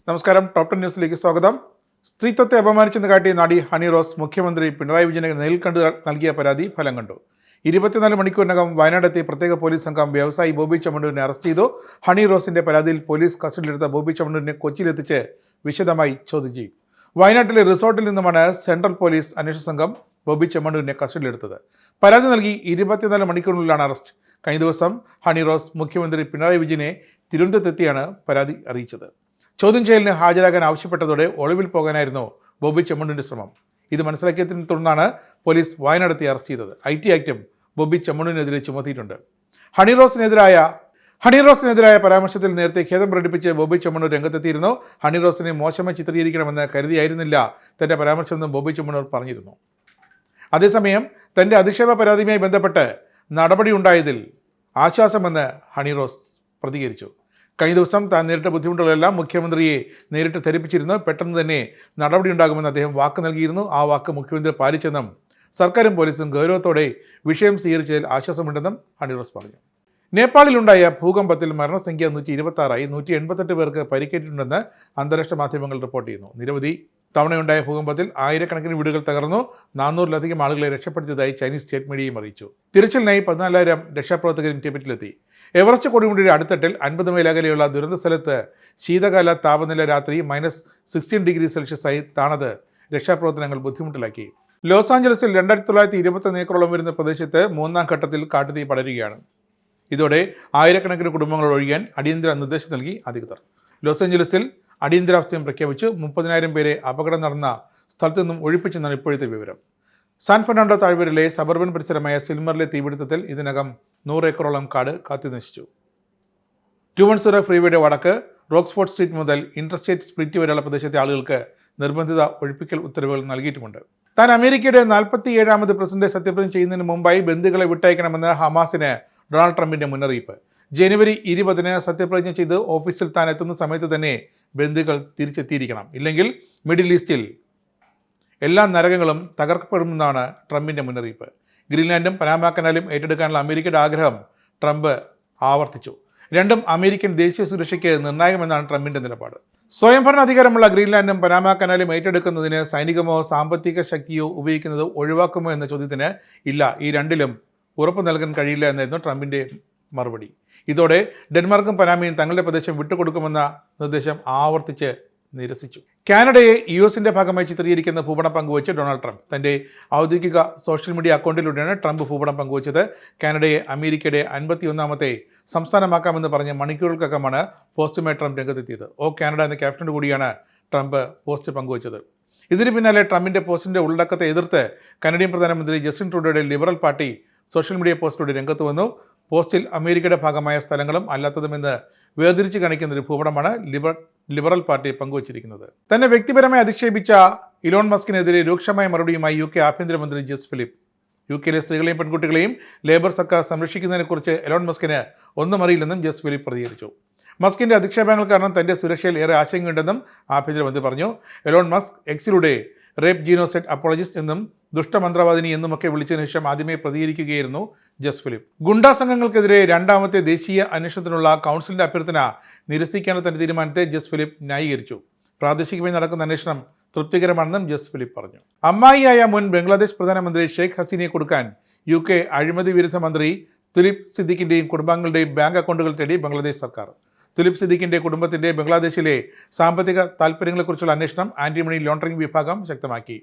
നമസ്കാരം. ടോപ് 10 ന്യൂസിലേക്ക് സ്വാഗതം. സ്ത്രീത്വത്തെ അപമാനിച്ചെന്ന് കാട്ടി നടി ഹണി റോസ് മുഖ്യമന്ത്രി പിണറായി വിജയനെ നേരിൽ കണ്ട് നൽകിയ പരാതി ഫലം കണ്ടു. 24 മണിക്കൂറിനകം വയനാടെത്തിയ പ്രത്യേക പോലീസ് സംഘം വ്യവസായി ബോബി ചെമ്മണ്ണൂരിനെ അറസ്റ്റ് ചെയ്തു. ഹണി റോസിന്റെ പരാതിയിൽ പോലീസ് കസ്റ്റഡിയിലെടുത്ത ബോബി ചെമ്മണ്ണൂരിനെ കൊച്ചിയിലെത്തിച്ച് വിശദമായി ചോദ്യം ചെയ്യും. വയനാട്ടിലെ റിസോർട്ടിൽ നിന്നുമാണ് സെൻട്രൽ പോലീസ് അന്വേഷണ സംഘം ബോബി ചെമ്മണ്ണൂരിനെ കസ്റ്റഡിയിലെടുത്തത്. പരാതി നൽകി 24 മണിക്കൂറിനുള്ളിലാണ് അറസ്റ്റ്. കഴിഞ്ഞ ദിവസം ഹണി റോസ് മുഖ്യമന്ത്രി പിണറായി വിജയനെ തിരുവനന്തപുരത്തെത്തിയാണ് പരാതി അറിയിച്ചത്. ചോദ്യം ചെയ്യലിന് ഹാജരാകാൻ ആവശ്യപ്പെട്ടതോടെ ഒളിവിൽ പോകാനായിരുന്നു ബോബി ചെമ്മണ്ണൂരിൻ്റെ ശ്രമം. ഇത് മനസ്സിലാക്കിയതിനെ തുടർന്നാണ് പോലീസ് വയനാടെത്തി അറസ്റ്റ് ചെയ്തത്. IT ആക്ടും ബോബി ചെമ്മണ്ണൂരിനെതിരെ ചുമത്തിയിട്ടുണ്ട്. ഹണി റോസിനെതിരായ പരാമർശത്തിൽ നേരത്തെ ഖേദം പ്രകടിപ്പിച്ച് ബോബി ചെമ്മണ്ണൂർ രംഗത്തെത്തിയിരുന്നു. ഹണി റോസിനെ മോശമായി ചിത്രീകരിക്കണമെന്ന് കരുതിയായിരുന്നില്ല തൻ്റെ പരാമർശമെന്നും ബോബി ചെമ്മണ്ണൂർ പറഞ്ഞിരുന്നു. അതേസമയം തൻ്റെ അധിക്ഷേപ പരാതിയുമായി ബന്ധപ്പെട്ട് നടപടിയുണ്ടായതിൽ ആശ്വാസമെന്ന് ഹണി റോസ് പ്രതികരിച്ചു. കഴിഞ്ഞ ദിവസം താൻ നേരിട്ട ബുദ്ധിമുട്ടുകളെല്ലാം മുഖ്യമന്ത്രിയെ നേരിട്ട് ധരിപ്പിച്ചിരുന്നു. പെട്ടെന്ന് തന്നെ നടപടിയുണ്ടാകുമെന്ന് അദ്ദേഹം വാക്ക് നൽകിയിരുന്നു. ആ വാക്ക് മുഖ്യമന്ത്രി പാലിച്ചെന്നും സർക്കാരും പോലീസും ഗൗരവത്തോടെ വിഷയം സ്വീകരിച്ചതിൽ ആശ്വാസമുണ്ടെന്നും ഹണി റോസ് പറഞ്ഞു. നേപ്പാളിലുണ്ടായ ഭൂകമ്പത്തിൽ മരണസംഖ്യ 126 188 പേർക്ക് പരിക്കേറ്റിട്ടുണ്ടെന്ന് അന്താരാഷ്ട്ര മാധ്യമങ്ങൾ റിപ്പോർട്ട് ചെയ്യുന്നു. നിരവധി തവണയുണ്ടായ ഭൂകമ്പത്തിൽ ആയിരക്കണക്കിന് വീടുകൾ തകർന്നു. 400-ലധികം ആളുകളെ രക്ഷപ്പെടുത്തിയതായി ചൈനീസ് സ്റ്റേറ്റ് മീഡിയയും അറിയിച്ചു. തിരച്ചിലിനായി 14,000 രക്ഷാപ്രവർത്തകരും ടിബറ്റിലെത്തി. എവറസ്റ്റ് കൊടുമുടിയുടെ അടുത്തട്ടിൽ 50 മൈൽ അകലെയുള്ള ദുരന്ത സ്ഥലത്ത് ശീതകാല താപനില രാത്രി -16°C താണത് രക്ഷാപ്രവർത്തനങ്ങൾ ബുദ്ധിമുട്ടിലാക്കി. ലോസ് ആഞ്ചലസിൽ 2921 ഏക്കറോളം വരുന്ന പ്രദേശത്ത് 3ാം ഘട്ടത്തിൽ കാട്ടുതീ പടരുകയാണ്. ഇതോടെ ആയിരക്കണക്കിന് കുടുംബങ്ങൾ ഒഴിയാൻ അടിയന്തര നിർദ്ദേശം നൽകി അധികൃതർ. ലോസ് ആഞ്ചലസിൽ അടിയന്തരാവസ്ഥയും പ്രഖ്യാപിച്ചു. 30,000 പേരെ അപകടം നടന്ന സ്ഥലത്തു നിന്നും ഒഴിപ്പിച്ചെന്നാണ് ഇപ്പോഴത്തെ വിവരം. സാൻ ഫെർണാണ്ടോ താഴ്വരയിലെ സബർബൻ പരിസരമായ സിൽമറിലെ തീപിടുത്തത്തിൽ ഇതിനകം 100 ഏക്കറോളം കാട് കത്തിനശിച്ചു. 210 ഫ്രീവേയുടെ വടക്ക് റോക്സ്ഫോർഡ് സ്ട്രീറ്റ് മുതൽ ഇന്റർസ്റ്റേറ്റ് സ്പ്ലിറ്റ് വരെയുള്ള പ്രദേശത്തെ ആളുകൾക്ക് നിർബന്ധിത ഒഴിപ്പിക്കൽ ഉത്തരവുകൾ നൽകിയിട്ടുമുണ്ട്. താൻ അമേരിക്കയുടെ 47ാമത് പ്രസിഡന്റ് സത്യപ്രതിജ്ഞ ചെയ്യുന്നതിന് മുമ്പായി ബന്ധുക്കളെ വിട്ടയക്കണമെന്ന് ഹമാസിന് ഡൊണാൾഡ് ട്രംപിന്റെ മുന്നറിയിപ്പ്. ജനുവരി 20-ന് സത്യപ്രതിജ്ഞ ചെയ്ത് ഓഫീസിൽ താൻ എത്തുന്ന സമയത്ത് തന്നെ ബന്ധുക്കൾ തിരിച്ചെത്തിയിരിക്കണം. ഇല്ലെങ്കിൽ മിഡിൽ ഈസ്റ്റിൽ എല്ലാ നരകങ്ങളും തകർക്കപ്പെടുമെന്നാണ് ട്രംപിൻ്റെ മുന്നറിയിപ്പ്. ഗ്രീൻലാൻഡും പനാമ കനാലും ഏറ്റെടുക്കാനുള്ള അമേരിക്കയുടെ ആഗ്രഹം ട്രംപ് ആവർത്തിച്ചു. രണ്ടും അമേരിക്കൻ ദേശീയ സുരക്ഷയ്ക്ക് നിർണായകമെന്നാണ് ട്രംപിൻ്റെ നിലപാട്. സ്വയംഭരണ അധികാരമുള്ള ഗ്രീൻലാൻഡും പനാമ കനാലും ഏറ്റെടുക്കുന്നതിന് സൈനികമോ സാമ്പത്തിക ശക്തിയോ ഉപയോഗിക്കുന്നത് ഒഴിവാക്കുമോ എന്ന ചോദ്യത്തിന് ഇല്ല, ഈ രണ്ടിലും ഉറപ്പ് നൽകാൻ കഴിയില്ല എന്നായിരുന്നു ട്രംപിൻ്റെ മറുപടി. ഇതോടെ ഡെൻമാർക്കും പനാമയും തങ്ങളുടെ പ്രദേശം വിട്ടുകൊടുക്കുമെന്ന നിർദ്ദേശം ആവർത്തിച്ച് നിരസിച്ചു. കാനഡയെ US ഭാഗമായി ചിത്രീകരിക്കുന്ന ഭൂപടം പങ്കുവച്ച് ഡൊണാൾഡ് ട്രംപ്. തൻ്റെ ഔദ്യോഗിക സോഷ്യൽ മീഡിയ അക്കൗണ്ടിലൂടെയാണ് ട്രംപ് ഭൂപടം പങ്കുവച്ചത്. കാനഡയെ അമേരിക്കയുടെ 51ാമത്തെ സംസ്ഥാനമാക്കാമെന്ന് പറഞ്ഞ് മണിക്കൂറുകൾക്കകമാണ് പോസ്റ്റുമായി ട്രംപ് രംഗത്തെത്തിയത്. ഓ കാനഡ എന്ന ക്യാപ്ഷനോട് കൂടിയാണ് ട്രംപ് പോസ്റ്റ് പങ്കുവച്ചത്. ഇതിന് പിന്നാലെ ട്രംപിൻ്റെ പോസ്റ്റിൻ്റെ ഉള്ളടക്കത്തെ എതിർത്ത് കനഡിയൻ പ്രധാനമന്ത്രി ജസ്റ്റിൻ ട്രൂഡോയുടെ ലിബറൽ പാർട്ടി സോഷ്യൽ മീഡിയ പോസ്റ്റിലൂടെ രംഗത്ത് വന്നു. പോസ്റ്റിൽ അമേരിക്കയുടെ ഭാഗമായ സ്ഥലങ്ങളും അല്ലാത്തതുമെന്ന് വേർതിരിച്ച് കാണിക്കുന്ന ഒരു ഭൂപടമാണ് ലിബറൽ പാർട്ടി പങ്കുവച്ചിരിക്കുന്നത്. തന്നെ വ്യക്തിപരമായി അധിക്ഷേപിച്ച ഇലോൺ മസ്കിനെതിരെ രൂക്ഷമായ മറുപടിയുമായി UK ആഭ്യന്തരമന്ത്രി ജസ് ഫിലിപ്പ്. UKയിലെ സ്ത്രീകളെയും പെൺകുട്ടികളെയും ലേബർ സർക്കാർ സംരക്ഷിക്കുന്നതിനെക്കുറിച്ച് എലോൺ മസ്കിന് ഒന്നും അറിയില്ലെന്നും ജസ് ഫിലിപ്പ് പ്രതികരിച്ചു. മസ്കിൻ്റെ അധിക്ഷേപങ്ങൾ കാരണം തൻ്റെ സുരക്ഷയിൽ ഏറെ ആശങ്കയുണ്ടെന്നും ആഭ്യന്തരമന്ത്രി പറഞ്ഞു. എലോൺ മസ്ക് എക്സിലൂടെ റേപ്പ് ജീനോസൈഡ് അപ്പോളജിസ്റ്റ് എന്നും ദുഷ്ടമന്ത്രവാദിനി എന്നുമൊക്കെ വിളിച്ചതിനു ശേഷം ആദ്യമേ പ്രതികരിക്കുകയായിരുന്നു ജസ് ഫിലിപ്പ്. ഗുണ്ടാ സംഘങ്ങൾക്കെതിരെ 2ാമത്തെ ദേശീയ അന്വേഷണത്തിനുള്ള കൗൺസിലിൻ്റെ അഭ്യർത്ഥന നിരസിക്കാനുള്ള തന്റെ തീരുമാനത്തെ ജസ് ഫിലിപ്പ് ന്യായീകരിച്ചു. പ്രാദേശികമായി നടക്കുന്ന അന്വേഷണം തൃപ്തികരമാണെന്നും ജസ് ഫിലിപ്പ് പറഞ്ഞു. അമ്മായിയായ മുൻ ബംഗ്ലാദേശ് പ്രധാനമന്ത്രി ഷെയ്ഖ് ഹസീനയെ കൊടുക്കാൻ UK അഴിമതി വിരുദ്ധ മന്ത്രി തുലിപ് സിദ്ദിഖിൻ്റെയും കുടുംബാംഗങ്ങളുടെയും ബാങ്ക് അക്കൗണ്ടുകൾ തേടി ബംഗ്ലാദേശ് സർക്കാർ. തുലിപ് സിദ്ദിഖിൻ്റെ കുടുംബത്തിൻ്റെ ബംഗ്ലാദേശിലെ സാമ്പത്തിക താൽപ്പര്യങ്ങളെക്കുറിച്ചുള്ള അന്വേഷണം ആൻറ്റി മണി ലോണ്ടറിംഗ് വിഭാഗം ശക്തമാക്കി.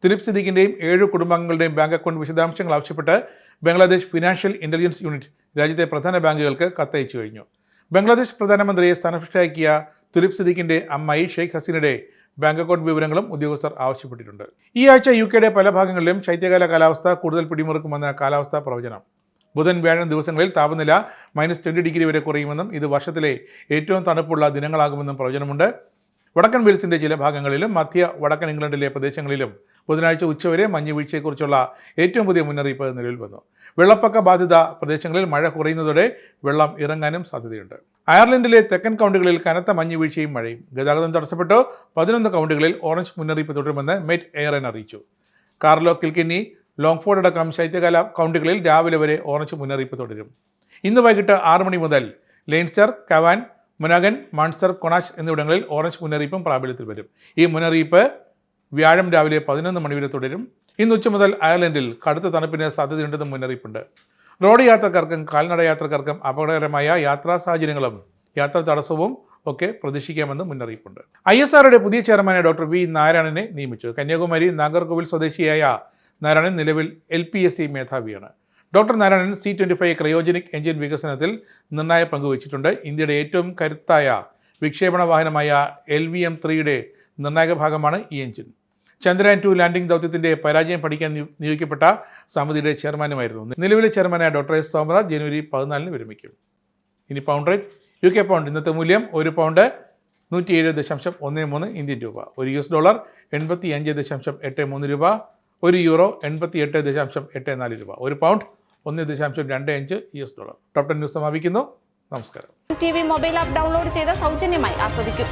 തുലിപ് സിദ്ദിഖിൻ്റെയും 7 കുടുംബാംഗങ്ങളുടെയും ബാങ്ക് അക്കൗണ്ട് വിശദാംശങ്ങൾ ആവശ്യപ്പെട്ട് ബംഗ്ലാദേശ് ഫിനാൻഷ്യൽ ഇൻ്റലിജൻസ് യൂണിറ്റ് രാജ്യത്തെ പ്രധാന ബാങ്കുകൾക്ക് കത്തയച്ചു കഴിഞ്ഞു. ബംഗ്ലാദേശ് പ്രധാനമന്ത്രിയെ സ്ഥാനഭ്രഷ്ടയാക്കിയ തുലിപ് സിദ്ദിഖിൻ്റെ അമ്മായി ഷെയ്ഖ് ഹസീനയുടെ ബാങ്ക് അക്കൗണ്ട് വിവരങ്ങളും ഉദ്യോഗസ്ഥർ ആവശ്യപ്പെട്ടിട്ടുണ്ട്. ഈ ആഴ്ച UKയുടെ പല ഭാഗങ്ങളിലും ശൈത്യകാല കാലാവസ്ഥ കൂടുതൽ പിടിമുറുക്കുമെന്ന കാലാവസ്ഥാ പ്രവചനം. ബുധൻ വ്യാഴം ദിവസങ്ങളിൽ താപനില -20 വരെ കുറയുമെന്നും ഇത് വർഷത്തിലെ ഏറ്റവും തണുപ്പുള്ള ദിനങ്ങളാകുമെന്നും പ്രവചനമുണ്ട്. വടക്കൻ വെയിൽസിൻ്റെ ചില ഭാഗങ്ങളിലും മധ്യ വടക്കൻ ഇംഗ്ലണ്ടിലെ പ്രദേശങ്ങളിലും ബുധനാഴ്ച ഉച്ചവരെ മഞ്ഞുവീഴ്ചയെക്കുറിച്ചുള്ള ഏറ്റവും പുതിയ മുന്നറിയിപ്പ് നിലവിൽ വന്നു. വെള്ളപ്പൊക്ക ബാധിത പ്രദേശങ്ങളിൽ മഴ കുറയുന്നതോടെ വെള്ളം ഇറങ്ങാനും സാധ്യതയുണ്ട്. അയർലൻഡിലെ തെക്കൻ കൗണ്ടികളിൽ കനത്ത മഞ്ഞുവീഴ്ചയും മഴയും. ഗതാഗതം തടസ്സപ്പെട്ടു. 11 കൗണ്ടികളിൽ ഓറഞ്ച് മുന്നറിയിപ്പ് തുടരുമെന്ന് മെറ്റ് എയർലൈൻ അറിയിച്ചു. കാർലോ, കിൽക്കന്നി, ലോങ്ഫോർഡ് അടക്കം ശൈത്യകാല കൗണ്ടികളിൽ രാവിലെ വരെ ഓറഞ്ച് മുന്നറിയിപ്പ് തുടരും. ഇന്ന് വൈകിട്ട് 6 മണി മുതൽ ലെയിൻസ്റ്റർ, കവാൻ, മുനഗൻ, മാൺസ്റ്റർ, കൊണാഷ് എന്നിവിടങ്ങളിൽ ഓറഞ്ച് മുന്നറിയിപ്പും പ്രാബല്യത്തിൽ വരും. ഈ മുന്നറിയിപ്പ് വ്യാഴം രാവിലെ 11 മണി വരെ തുടരും. ഇന്ന് ഉച്ച മുതൽ അയർലൻഡിൽ കടുത്ത തണുപ്പിന് സാധ്യതയുണ്ടെന്നും മുന്നറിയിപ്പുണ്ട്. റോഡ് യാത്രക്കാർക്കും കാൽനട യാത്രക്കാർക്കും അപകടകരമായ യാത്രാ സാഹചര്യങ്ങളും യാത്രാ തടസ്സവും ഒക്കെ പ്രതീക്ഷിക്കാമെന്ന് മുന്നറിയിപ്പുണ്ട്. ISROയുടെ പുതിയ ചെയർമാനെ ഡോക്ടർ വി നാരായണനെ നിയമിച്ചു. കന്യാകുമാരി നാഗർകോവിൽ സ്വദേശിയായ നാരായണൻ നിലവിൽ LPSC മേധാവിയാണ്. Doctor Narayanan C-25 cryogenic engine വികസനത്തിൽ നിർണായക പങ്കുവച്ചിട്ടുണ്ട്. ഇന്ത്യയുടെ ഏറ്റവും കരുത്തായ വിക്ഷേപണ വാഹനമായ LVM-3യുടെ നിർണായക ഭാഗമാണ് ഈ എഞ്ചിൻ. ചന്ദ്രയാൻ 2 ലാൻഡിംഗ് ദൗത്യത്തിന്റെ പരാജയം പഠിക്കാൻ നിയോഗിക്കപ്പെട്ട സമിതിയുടെ ചെയർമാനുമായിരുന്നു. നിലവിലെ ചെയർമാനായ ഡോക്ടർ S. സോമനാഥ് ജനുവരി 14 വിരമിക്കും. ഇനി പൗണ്ട് റേറ്റ്. UK പൗണ്ട് ഇന്നത്തെ മൂല്യം ഒരു പൗണ്ട് 107.13 ഇന്ത്യൻ രൂപ. ഒരു US ഡോളർ 85.83 രൂപ. ഒരു യൂറോ 88.84 രൂപ. ഒരു pound 1.25 US dollar. Top 10 news സമാപിക്കുന്നു. നമസ്കാരം. TV മൊബൈൽ ആപ്പ് ഡൗൺലോഡ് ചെയ്ത് സൗജന്യമായി ആസ്വദിക്കും.